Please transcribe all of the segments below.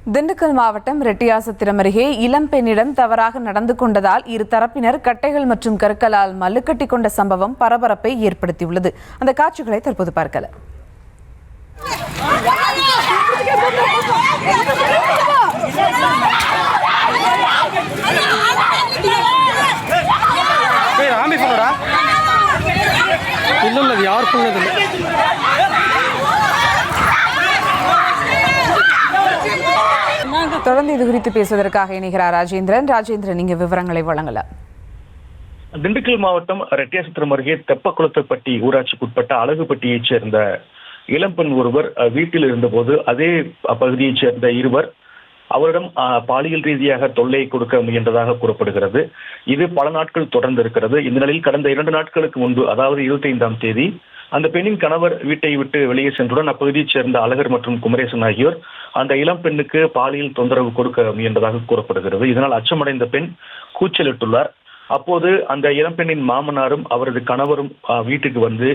திண்டுக்கல் மாவட்டம் ரெட்டியாசத்திரம் அருகே இளம் பெண்ணிடம் தவறாக நடந்து கொண்டதால் இரு தரப்பினர் கட்டைகள் மற்றும் கற்களால் மல்லுக்கட்டி கொண்ட சம்பவம் பரபரப்பை ஏற்படுத்தியுள்ளது. அந்த காட்சிகளை தற்போது பார்க்கலாம். தொடர்ந்து இது குறித்து பேசுவதற்காக இணைகிறார் ராஜேந்திரன், நீங்க விவரங்களை வழங்கலாம். திண்டுக்கல் மாவட்டம் ரெட்டியாசத்திரம் அருகே தெப்பக்குளத்துப்பட்டி ஊராட்சிக்குட்பட்ட அழகுப்பட்டியைச் சேர்ந்த இளம்பெண் ஒருவர் வீட்டில் இருந்தபோது அதே பகுதியைச் சேர்ந்த இருவர் அவரிடம் பாலியல் ரீதியாக தொல்லை கொடுக்க முயன்றதாக கூறப்படுகிறது. இது பல நாட்கள் தொடர்ந்து இருக்கிறது. இந்த நிலையில் கடந்த 2 நாட்களுக்கு முன்பு, அதாவது 25ஆம் தேதி, அந்த பெண்ணின் கணவர் வீட்டை விட்டு வெளியே சென்றுடன் அப்பகுதியைச் சேர்ந்த அழகர் மற்றும் குமரேசன் ஆகியோர் அந்த இளம் பெண்ணுக்கு பாலியல் தொந்தரவு கொடுக்க முயன்றதாக கூறப்படுகிறது. இதனால் அச்சமடைந்த பெண் கூச்சலிட்டுள்ளார். அப்போது அந்த இளம்பெண்ணின் மாமனாரும் அவரது கணவரும் வீட்டுக்கு வந்து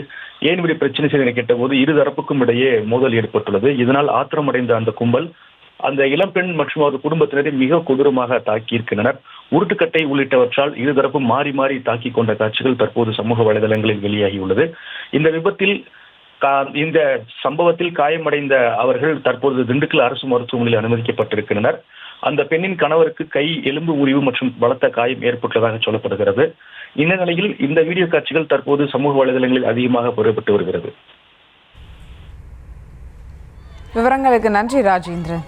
ஏன் இப்படி பிரச்சனை செய்து கேட்டபோது இருதரப்புக்கும் இடையே மோதல் ஏற்பட்டுள்ளது. இதனால் ஆத்திரமடைந்த அந்த கும்பல் அந்த இளம்பெண் மற்றும் அவரது குடும்பத்தினரை மிக கொடூரமாக தாக்கியிருக்கின்றனர். உருட்டுக்கட்டை உள்ளிட்டவற்றால் இருதரப்பும் மாறி மாறி தாக்கி கொண்ட காட்சிகள் தற்போது சமூக வலைதளங்களில் வெளியாகியுள்ளது. இந்த சம்பவத்தில் காயமடைந்த அவர்கள் தற்போது திண்டுக்கல் அரசு மருத்துவமனையில் அனுமதிக்கப்பட்டிருக்கின்றனர். அந்த பெண்ணின் கணவருக்கு கை எலும்பு முறிவு மற்றும் பலத்த காயம் ஏற்பட்டுள்ளதாக சொல்லப்படுகிறது. இந்த நிலையில் இந்த வீடியோ காட்சிகள் தற்போது சமூக வலைதளங்களில் அதிகமாக பரவப்பட்டு வருகிறது. விவரங்களுக்கு நன்றி ராஜேந்திரன்.